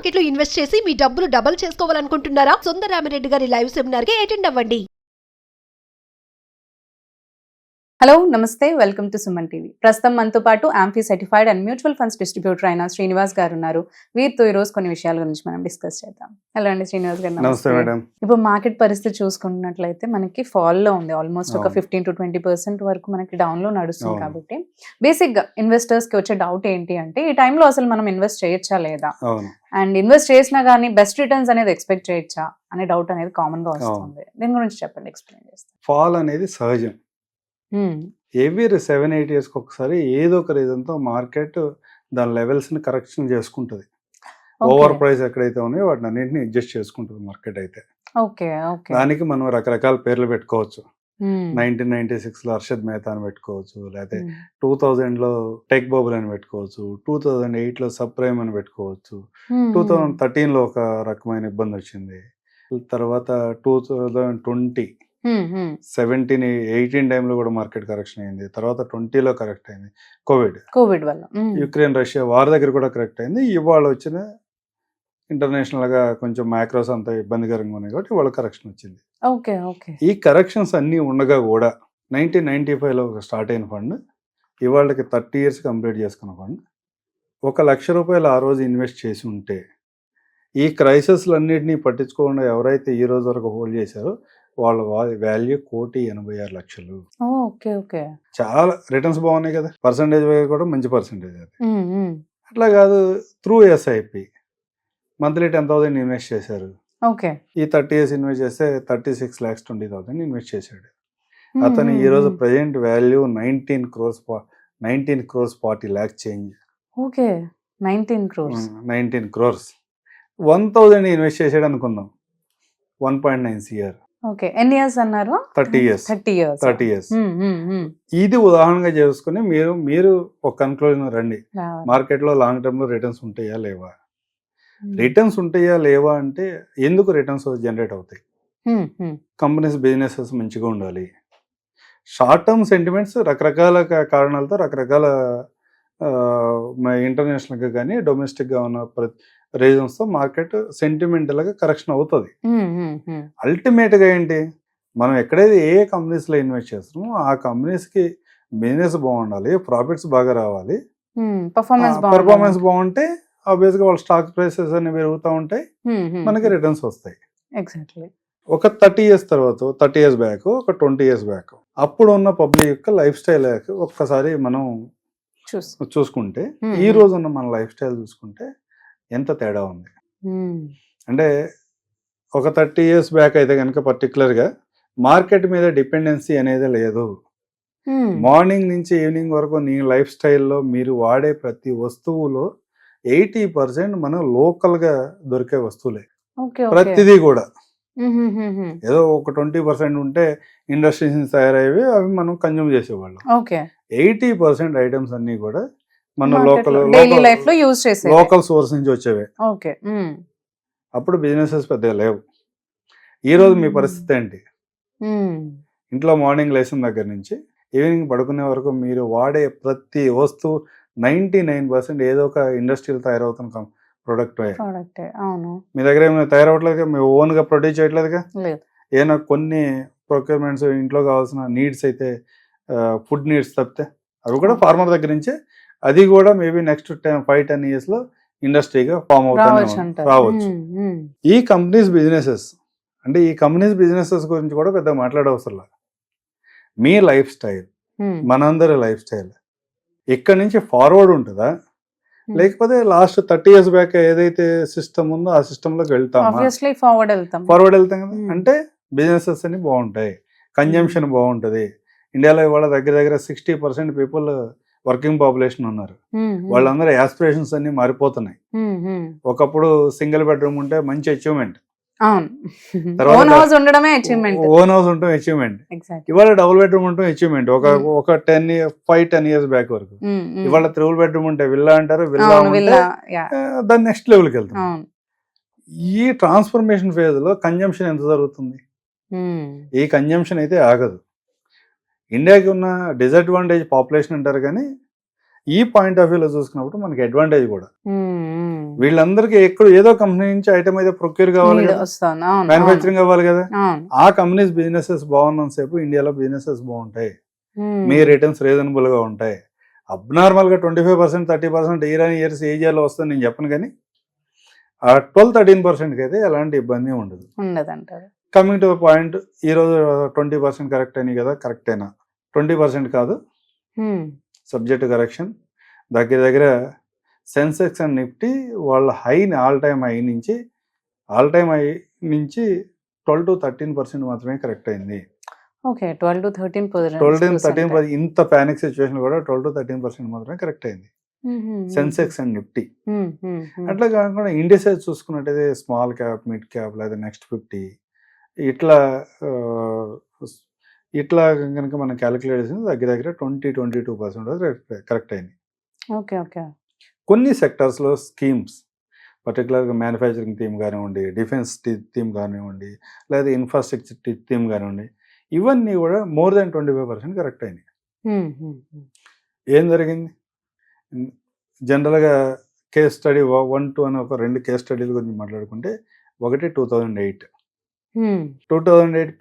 Market లో invest చేసి మీ డబ్బులు డబుల్ చేసుకోవాలనుకుంటున్నారా? సుందరరామిరెడ్డి గారి లైవ్ సెమినార్ కి అటెండ్ అవ్వండి. హలో నమస్తే, వెల్కమ్ టు సుమన్ టీవీ. ప్రస్తుతం మనతో పాటు amphi certified and mutual funds distributor అయిన శ్రీనివాస్ గారు ఉన్నారు. వీరితో ఈ రోజు కొన్ని విషయాల గురించి మనం డిస్కస్ చేద్దాం. హలో అండి శ్రీనివాస్ గారు. నమస్తే మేడం. ఇప్పుడు మార్కెట్ పరిస్థితి చూసుకున్నట్లయితే మనకి ఫాల్ లో ఉంది. ఆల్మోస్ట్ ఒక 15 to 20% వరకు మనకి డౌన్ లో నడుస్తుంది. కాబట్టి బేసిక్ గా ఇన్వెస్టర్స్ కి వచ్చే డౌట్ ఏంటి అంటే, ఈ టైంలో అసలు మనం ఇన్వెస్ట్ చేయొచ్చా లేదా, అండ్ ఇన్వెస్ట్ చేసినా గానీ బెస్ట్ రిటర్న్స్ అనేది ఎక్స్పెక్ట్ చేయొచ్చా అనే డౌట్ అనేది కామన్ గా వస్తుంది. దీని గురించి చెప్పండి, ఎక్స్ప్లెయిన్ చేస్తాను. ఫాల్ అనేది సహజం. ఎవ్రీ 7-8 years ఒకసారి ఏదో ఒక రీజన్తో మార్కెట్ దాని లెవెల్స్ని కరెక్షన్ చేసుకుంటుంది. ఓవర్ ప్రైస్ ఎక్కడైతే ఉన్నాయో వాటిని అన్నింటినీ అడ్జస్ట్ చేసుకుంటుంది మార్కెట్ అయితే. దానికి మనం రకరకాల పేర్లు పెట్టుకోవచ్చు. 1996లో అర్షద్ మెహతా అని పెట్టుకోవచ్చు, లేకపోతే 2000లో టెక్ బబుల్ అని పెట్టుకోవచ్చు, 2008లో సబ్ప్రైమ్ అని పెట్టుకోవచ్చు, 2013లో ఒక రకమైన ఇబ్బంది వచ్చింది, తర్వాత 2020 17-18 టైంలో కూడా మార్కెట్ కరెక్షన్ అయింది, తర్వాత 20లో కరెక్ట్ అయింది. కోవిడ్ వల్ల యుక్రెయిన్ రష్యా వార్ దగ్గర కూడా కరెక్ట్ అయింది. ఇవాళ వచ్చిన ఇంటర్నేషనల్ గా కొంచెం మ్యాక్రోస్ అంత ఇబ్బందికరంగా ఉన్నాయి కాబట్టి ఇవాళ కరెక్షన్ వచ్చింది. ఈ కరెక్షన్స్ అన్ని ఉండగా కూడా 1995లో స్టార్ట్ అయిన ఫండ్ ఇవాళకి 30 years కంప్లీట్ చేసుకున్న ఫండ్, 1 లక్ష రూపాయలు ఆ రోజు ఇన్వెస్ట్ చేసి ఉంటే ఈ క్రైసిస్లన్నింటినీ పట్టించుకోకుండా ఎవరైతే ఈ రోజు వరకు హోల్డ్ చేశారో వాళ్ళ వాల్యూ 1,80,00,000. చాలా రిటర్న్స్ బాగున్నాయి కదా, పర్సంటేజ్ కూడా మంచి పర్సంటేజ్. అది అట్లా కాదు, త్రూ ఎస్ఐపి మంత్లీ 10,000 ఇన్వెస్ట్ చేశారు. ఈ 30 years ఇన్వెస్ట్ చేస్తే 36,20,000 ఇన్వెస్ట్ చేశాడు. అతను ఈ రోజు present value 19 crores 40 lakh change. 19 crores 1,000 invest చేసాడు అనుకుందాం, 1.9 CR. ఎన్ని ఇయర్స్ అన్నారు? 30 years. ఇది ఉదాహరణగా చేసుకుని మీరు ఒక కన్క్లూజన్ రండి. మార్కెట్ లో లాంగ్ టర్మ్ లో రిటర్న్స్ ఉంటాయా లేవా? రిటర్న్స్ ఉంటాయా లేవా అంటే, ఎందుకు రిటర్న్స్ జనరేట్ అవుతాయి? కంపెనీస్ బిజినెసెస్ మంచిగా ఉండాలి. షార్ట్ టర్మ్ సెంటిమెంట్స్ రకరకాల కారణాలతో రకరకాల ఇంటర్నేషనల్గా కానీ డొమెస్టిక్గా ఉన్న రీజన్స్తో మార్కెట్ సెంటిమెంటల్గా కరెక్షన్ అవుతుంది. అల్టిమేట్గా ఏంటి, మనం ఎక్కడైతే ఏ కంపెనీస్లో ఇన్వెస్ట్ చేస్తున్నామో ఆ కంపెనీస్కి బిజినెస్ బాగుండాలి, ప్రాఫిట్స్ బాగా రావాలి, పర్ఫార్మెన్స్ బాగుంటే ఆబ్వియస్గా వాళ్ళ స్టాక్ ప్రైసెస్ అన్ని పెరుగుతూ ఉంటాయి, మనకి రిటర్న్స్ వస్తాయి. ఒక 30 years తర్వాత, 30 years బ్యాక్, ఒక 20 years బ్యాక్ అప్పుడు ఉన్న పబ్లిక్ యొక్క లైఫ్ స్టైల్ ఒక్కసారి మనం చూసుకుంటే, ఈ రోజు ఉన్న మన లైఫ్ స్టైల్ చూసుకుంటే ఎంత తేడా ఉంది అంటే, ఒక 30 years బ్యాక్ అయితే కనుక పర్టికులర్గా మార్కెట్ మీద డిపెండెన్సీ అనేది లేదు. మార్నింగ్ నుంచి ఈవినింగ్ వరకు నీ లైఫ్ స్టైల్లో మీరు వాడే ప్రతి వస్తువులో 80% మనం లోకల్గా దొరికే వస్తువులే. ప్రతిదీ కూడా ఏదో ఒక 20% ఉంటే ఇండస్ట్రీస్ నుంచి తయారయ్యేవి, అవి మనం కన్జ్యూమ్ చేసేవాళ్ళం. 80% ఐటమ్స్ అన్ని కూడా మన లోకల్ సోర్స్ నుంచి వచ్చేవే. అప్పుడు బిజినెసెస్ పెద్దగా లేవు. ఈ రోజు మీ పరిస్థితి ఏంటి? ఇంట్లో మార్నింగ్ లేచిన దగ్గర నుంచి ఈవినింగ్ పడుకునే వరకు మీరు వాడే ప్రతి వస్తువు 99% ఏదో ఒక ఇండస్ట్రీలో తయారవుతున్న ప్రొడక్ట్. మీ దగ్గర ఏమైనా తయారవట్లేదుగా, మీ ఓన్ గా ప్రొడ్యూస్ చేయట్లేదుగా. ఏమైనా కొన్ని ప్రొక్యూర్మెంట్స్ ఇంట్లో కావాల్సిన నీడ్స్ అయితే ఫుడ్ నీడ్స్ తప్పితే అవి కూడా ఫార్మర్ దగ్గర నుంచే, అది కూడా మేబీ నెక్స్ట్ 5-10 years లో ఇండస్ట్రీగా ఫామ్ అవుతుంది రావచ్చు. ఈ కంపెనీస్ బిజినెసెస్ గురించి కూడా పెద్ద మాట్లాడవసరం లేదు. మీ లైఫ్ స్టైల్, మనందరి లైఫ్ స్టైల్ ఇక్కడ నుంచి ఫార్వర్డ్ ఉంటుందా, లేకపోతే లాస్ట్ 30 years బ్యాక్ ఏదైతే సిస్టమ్ ఉందో ఆ సిస్టమ్ లోకి ఫార్వర్డ్ వెళ్తాం కదా. అంటే బిజినెసెస్ అన్ని బాగుంటాయి, కన్జంప్షన్ బాగుంటది. ఇండియాలో ఇవాళ దగ్గర 60% పీపుల్ వర్కింగ్ పాపులేషన్ ఉన్నారు. వాళ్ళందరూ యాస్పిరేషన్స్ అన్ని మారిపోతున్నాయి. ఒకప్పుడు సింగిల్ బెడ్రూమ్ ఉంటే మంచి అచీవ్మెంట్, ఓన్ హౌస్ ఉండటం అచీవ్మెంట్. ఇవాళ డబుల్ బెడ్రూమ్ ఉండటం అచీవ్మెంట్. ఒక 5-10 years బ్యాక్ వరకు ఇవాళ త్రిబుల్ బెడ్రూమ్ ఉంటే విల్లా అంటారు, విల్లా దాని నెక్స్ట్ లెవెల్కి వెళ్తాం. ఈ ట్రాన్స్ఫర్మేషన్ ఫేజ్ లో కన్జంప్షన్ ఎంత జరుగుతుంది? ఈ కన్జంప్షన్ అయితే ఆగదు. ఇండియాకి ఉన్న డిసడ్వాంటేజ్ పాపులేషన్ అంటారు, కానీ ఈ పాయింట్ ఆఫ్ వ్యూలో చూసుకున్నప్పుడు మనకి అడ్వాంటేజ్ కూడా. వీళ్ళందరికీ ఏదో కంపెనీ నుంచి ఐటమ్ అయితే ప్రొక్యూర్ కావాలి కదా, మ్యానుఫ్యాక్చరింగ్ అవ్వాలి కదా. ఆ కంపెనీస్ బిజినెసెస్ బాగున్నంత సేపు ఇండియాలో బిజినెసెస్ బాగుంటాయి, మీ రిటర్న్స్ రీజనబుల్ గా ఉంటాయి. అబ్నార్మల్ గా 25%, 30% ఇయర్స్ ఏజియాలో వస్తుంది నేను చెప్పను, కానీ ఆ 12-13% అయితే ఎలాంటి ఇబ్బంది ఉండదు. కమింగ్ టు పాయింట్, ఈ రోజు 20% కరెక్ట్ అయినాయి కదా, కరెక్టేనా? 20% కాదు, సబ్జెక్ట్ కరెక్షన్. దగ్గర సెన్సెక్స్ అండ్ నిఫ్టీ వాళ్ళ హైని ఆల్ టైమ్ హై నుంచి 12-13% మాత్రమే కరెక్ట్ అయింది. ఓకే, 12-13%. ఇంత పానిక్ సిచ్యువేషన్ కూడా 12-13% మాత్రమే కరెక్ట్ అయింది సెన్సెక్స్ అండ్ నిఫ్టీ. అట్లా కాకుండా ఇండిసెస్ చూసుకున్నట్టయితే స్మాల్ క్యాప్, మిడ్ క్యాప్, లేదా నెక్స్ట్ 50 ఇట్లా కనుక మనం క్యాలిక్యులేట్ చేసింది దగ్గర 20-22% కరెక్ట్ అయింది. Okay okay. కొన్ని సెక్టర్స్లో స్కీమ్స్, పర్టికులర్గా మ్యానుఫ్యాక్చరింగ్ థీమ్ కానివ్వండి, డిఫెన్స్ థీమ్ కానివ్వండి, లేదా ఇన్ఫ్రాస్ట్రక్చర్ థీమ్ కానివ్వండి, ఇవన్నీ కూడా మోర్ దాన్ 25% కరెక్ట్ అయినాయి. ఏం జరిగింది? జనరల్గా కేస్ స్టడీ 1-2 అని ఒక 2 కేస్ స్టడీల గురించి మాట్లాడుకుంటే, ఒకటి 2008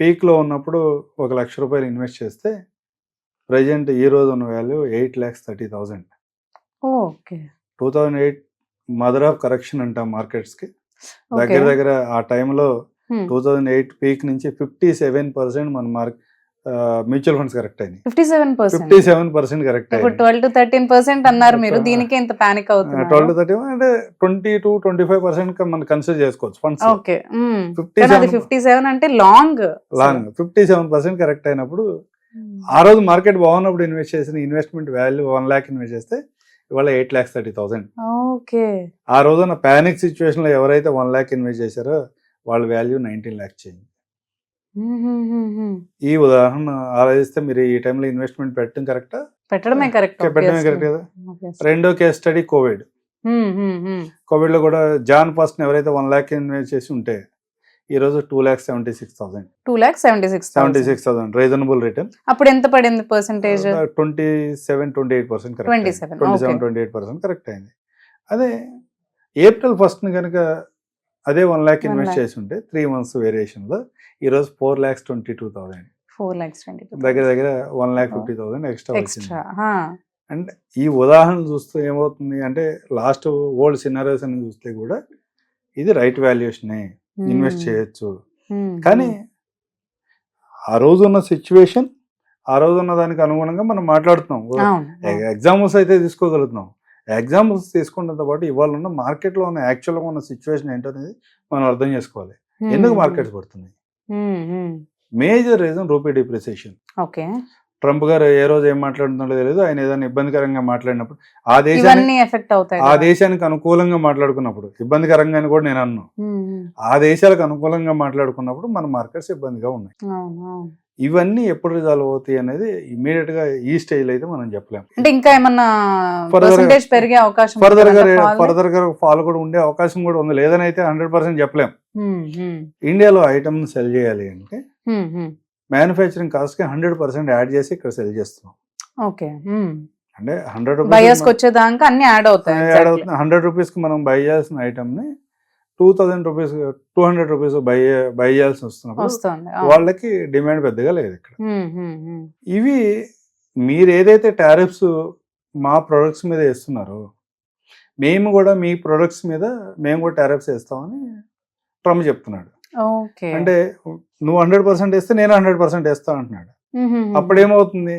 పీక్లో ఉన్నప్పుడు 1 లక్ష రూపాయలు ఇన్వెస్ట్ చేస్తే ప్రజెంట్ ఈ రోజు ఉన్న వాల్యూ 8,30,000. 2008 మదర్ ఆఫ్ కరెక్షన్ అంటాం మార్కెట్స్కి. దగ్గర ఆ టైంలో 2008 పీక్ నుంచి 57% మన మ్యూచువల్ ఫండ్స్ కరెక్ట్ అయినాయి. 57% కరెక్ట్ అయ్యాయి. 12-13% అన్నారు మీరు, దీనికి ఎంత పానిక్ అవుతుంది? 12-13 అంటే 20-25% మనం కన్సిడర్ చేసుకోవచ్చు ఫండ్స్. 57 అంటే లాంగ్ 57% కరెక్ట్ అయినప్పుడు, ఆ రోజు మార్కెట్ బాగున్నప్పుడు ఇన్వెస్ట్ చేసిన ఇన్వెస్ట్మెంట్ వాల్యూ 1 lakh ఇన్వెస్ట్ చేస్తే ఇవాళ 8,30,000. ఆ రోజున పానిక్ సిచ్యువేషన్ లో ఎవరైతే 1 lakh ఇన్వెస్ట్ చేశారో వాళ్ళ వాల్యూ 19 lakhs చేయండి. ఈ ఉదాహరణ ఆలోచిస్తే మీరు ఈ టైంలో ఇన్వెస్ట్మెంట్ పెట్టడమే కరెక్ట్ కదా. రెండో కేస్ స్టడీ కోవిడ్ లో కూడా జాన్ ఫస్ట్ ఎవరైతే 1 lakh ఇన్వెస్ట్ చేసి ఉంటే ఈ రోజు 2,76,000 రీజనబుల్ రిటర్న్. అప్పుడు ఎంత పడింది పర్సెంటేజ్? 27-28% కరెక్ట్. 27-28% కరెక్ట్ అయింది. అదే April 1st కనుక అదే 1 lakh ఇన్వెస్ట్ చేసి ఉంటే 3 months వేరియేషన్ లో ఈ రోజు 4,22,000. దగ్గర 1,50,000 ఎక్స్ట్రా వచ్చింది. అంటే ఈ ఉదాహరణ చూస్తూ ఏమవుతుంది అంటే, లాస్ట్ ఓల్డ్ సినారియోస్ అని చూస్తే కూడా ఇది రైట్ వాల్యుయేషనే, ఇన్వెస్ట్ చేయొచ్చు. కానీ ఆ రోజు ఉన్న సిచ్యువేషన్, ఆ రోజు ఉన్న దానికి అనుగుణంగా మనం మాట్లాడుతున్నాం. ఎగ్జాంపుల్స్ అయితే తీసుకోగలుగుతున్నాం. ఎగ్జాంపుల్స్ తీసుకున్నతో పాటు ఇవాళ ఉన్న మార్కెట్లో ఉన్న యాక్చువల్గా ఉన్న సిచ్యువేషన్ ఏంటనేది మనం అర్థం చేసుకోవాలి. ఎందుకు మార్కెట్స్ పడుతుంది? Major reason rupee depreciation. Trump గారు ఏ రోజు ఏం మాట్లాడుతుందో తెలియదు. ఆయన ఏదైనా ఇబ్బందికరంగా మాట్లాడినప్పుడు ఆ దేశానికి అనుకూలంగా మాట్లాడుకున్నప్పుడు, ఇబ్బందికరంగా అని కూడా నేను అన్నాను, ఆ దేశాలకు అనుకూలంగా మాట్లాడుకున్నప్పుడు మన మార్కెట్స్ ఇబ్బందిగా ఉన్నాయి. ఇవన్నీ ఎప్పుడు రిజాల్వ్ అవుతాయి అనేది ఇమీడియట్ గా ఈ స్టేజ్ అయితే మనం చెప్పలేము. అంటే ఇంకా ఏమన్నా పెరిగే అవకాశం, ఫర్దర్ గా ఫాల్ కూడా ఉండే అవకాశం కూడా ఉంది. లేదని అయితే 100% చెప్పలేం. ఇండియాలో ఐటమ్ సెల్ చేయాలి అంటే మ్యానుఫ్యాక్చరింగ్ కాస్ట్ కి 100% యాడ్ చేసి ఇక్కడ సెల్ చేస్తున్నాం. అంటే 100 రూపీస్ కి మనం బై చేయాల్సిన ఐటమ్ ని 200 రూపీస్ బై చేయాల్సి వస్తున్నప్పుడు వాళ్ళకి డిమాండ్ పెద్దగా లేదు ఇక్కడ. ఇవి మీరు ఏదైతే టారిఫ్స్ మా ప్రొడక్ట్స్ మీద వేస్తున్నారో, మేము కూడా మీ ప్రొడక్ట్స్ మీద మేము కూడా టారిఫ్స్ వేస్తామని ట్రంప్ చెప్తున్నాడు. అంటే నువ్వు 100% వేస్తే నేను 100% వేస్తా అంటున్నాడు. అప్పుడు ఏమవుతుంది?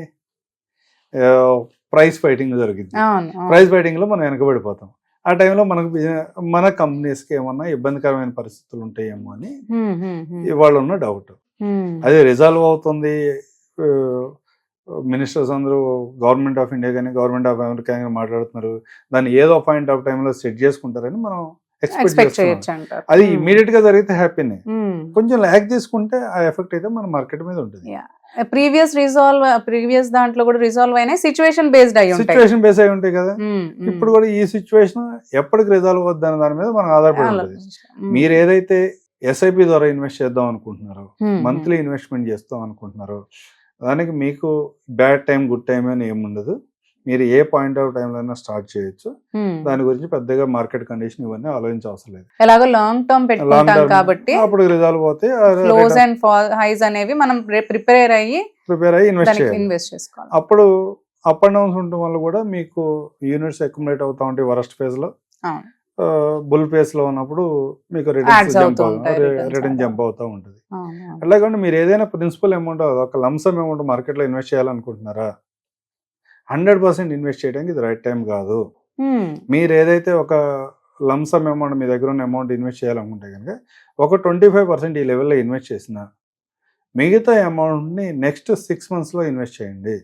ప్రైస్ ఫైటింగ్ జరిగింది. ప్రైస్ ఫైటింగ్ లో మనం వెనకబడిపోతాం. ఆ టైంలో మన కంపెనీస్కి ఏమన్నా ఇబ్బందికరమైన పరిస్థితులు ఉంటాయేమో అని ఇవాళ ఉన్న డౌట్. అదే రిజాల్వ్ అవుతుంది. మినిస్టర్స్ అందరూ గవర్నమెంట్ ఆఫ్ ఇండియా కానీ గవర్నమెంట్ ఆఫ్ అమెరికా కానీ మాట్లాడుతున్నారు. దాన్ని ఏదో పాయింట్ ఆఫ్ టైంలో సెట్ చేసుకుంటారని మనం ఎక్స్పెక్ట్ చేస్తాం. అది ఇమీడియట్ గా జరిగితే హ్యాపీనే. కొంచెం ల్యాక్ తీసుకుంటే ఆ ఎఫెక్ట్ అయితే మన మార్కెట్ మీద ఉంటుంది. ప్రీవియస్ దాంట్లో కూడా రిజాల్వ్ అయినా సిచ్యువేషన్ బేస్డ్ అయి ఉంటాయి కదా. ఇప్పుడు కూడా ఈ సిచ్యువేషన్ ఎప్పటికి రిజాల్వ్ అవుద్ది అనే దాని మీద మనం ఆధారపడి ఉంటుంది. మీరు ఏదైతే ఎస్ఐపి ద్వారా ఇన్వెస్ట్ చేద్దాం అనుకుంటున్నారో, మంత్లీ ఇన్వెస్ట్మెంట్ చేస్తాం అనుకుంటున్నారో, దానికి మీకు బ్యాడ్ టైం గుడ్ టైం అని ఏముండదు. మీరు ఏ పాయింట్ ఆఫ్ టైంలో అయినా స్టార్ట్ చేయొచ్చు. దాని గురించి పెద్దగా మార్కెట్ కండిషన్ ఇవన్నీ ఆలోచించవసరం లేదు. ఎలాగో లాంగ్ టర్మ్ లాంగ్ పెట్టుకుంటాం టర్మ్ కాబట్టి అప్పుడు రిజాల్వ్ పోతే ఫ్లోస్ అండ్ హైస్ అనేవి మనం ప్రిపేర్ అయ్యి ప్రిపేర్ అయ్యి ఇన్వెస్ట్ దానికి చేయాలి. ఇన్వెస్ట్ చేసుకోవాలి. అప్పుడు అప్ అండ్ డౌన్స్ ఉండటం వల్ల కూడా మీకు యూనిట్స్ అక్యుములేట్ అవుతా ఉంటాయి వరస్ట్ ఫేజ్ లో. అవును. బుల్ ఫేస్ లో ఉన్నప్పుడు మీకు Adds రిటర్న్స్ అవుతూ ఉంటాయి, returns రిటర్న్ అవుతూ జంప్ అవుతూ ఉంటుంది. అవును, అవును. అలాగే మీరు ఏదైనా ప్రిన్సిపల్ అమౌంట్ ఒక లంసమ్ అమౌంట్ మార్కెట్లో ఇన్వెస్ట్ చేయాలనుకుంటున్నారా, 100% ఇన్వెస్ట్ చేయడానికి ఇది రైట్ టైం కాదు. మీరు ఏదైతే ఒక లంసమ్ అమౌంట్ మీ దగ్గర ఉన్న అమౌంట్ ఇన్వెస్ట్ చేయాలనుకుంటే కనుక ఒక 25% ఈ లెవెల్లో ఇన్వెస్ట్ చేసిన మిగతా అమౌంట్ని నెక్స్ట్ 6 monthsలో ఇన్వెస్ట్ చేయండి.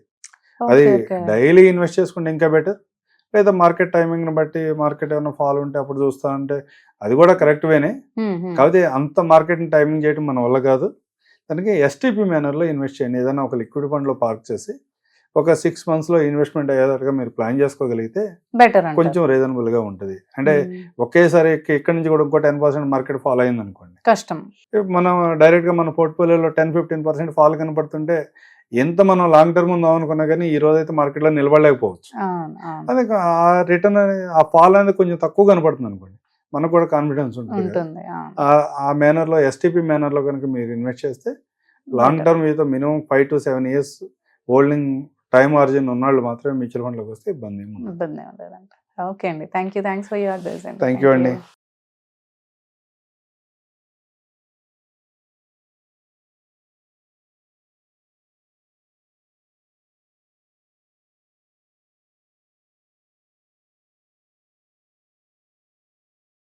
అది Okay, okay. డైలీ ఇన్వెస్ట్ చేసుకుంటే ఇంకా బెటర్. లేదా మార్కెట్ టైమింగ్ని బట్టి మార్కెట్ ఏమైనా ఫాల్ ఉంటే అప్పుడు చూస్తా అంటే అది కూడా కరెక్ట్ వేనే. కాకపోతే అంత మార్కెట్ టైమింగ్ చేయడం మన వల్ల కాదు. దానికి ఎస్టీపీ మేనర్లో ఇన్వెస్ట్ చేయండి. ఏదైనా ఒక లిక్విడ్ ఫండ్లో పార్క్ చేసి ఒక 6 monthsలో ఇన్వెస్ట్మెంట్ అయ్యేటట్టుగా మీరు ప్లాన్ చేసుకోగలిగితే బెటర్ కొంచెం రీజనబుల్గా ఉంటుంది. అంటే ఒకేసారి ఇక్కడ నుంచి కూడా ఇంకో 10% మార్కెట్ ఫాల్ అయింది అనుకోండి, కష్టం. మనం డైరెక్ట్గా మన పోర్ట్ఫోలియోలో 10-15% ఫాల్ కనపడుతుంటే ఎంత మనం లాంగ్ టర్మ్ ఉందాం అనుకున్నా కానీ ఈ రోజు అయితే మార్కెట్లో నిలబడలేకపోవచ్చు. అవును, అవును. అదే ఆ రిటర్న్ ఆ ఫాల్ అనేది కొంచెం తక్కువ కనపడుతుంది అనుకోండి, మనకు కూడా కాన్ఫిడెన్స్ ఉంటుంది. ఉంటుంది, అవును. ఆ మేనర్లో ఎస్టీపీ మేనర్లో కనుక మీరు ఇన్వెస్ట్ చేస్తే లాంగ్ టర్మ్ మీతో minimum 5 to 7 years holding time ఆర్జిన్ ఉన్నాళ్ళు మాత్రమే మ్యూచువల్ ఫండ్లోకి వస్తే ఇబ్బంది ఏమి ఉండదు. ఇబ్బంది ఉండదంట. ఓకే అండి, thanks for your advice. Thank you అండి.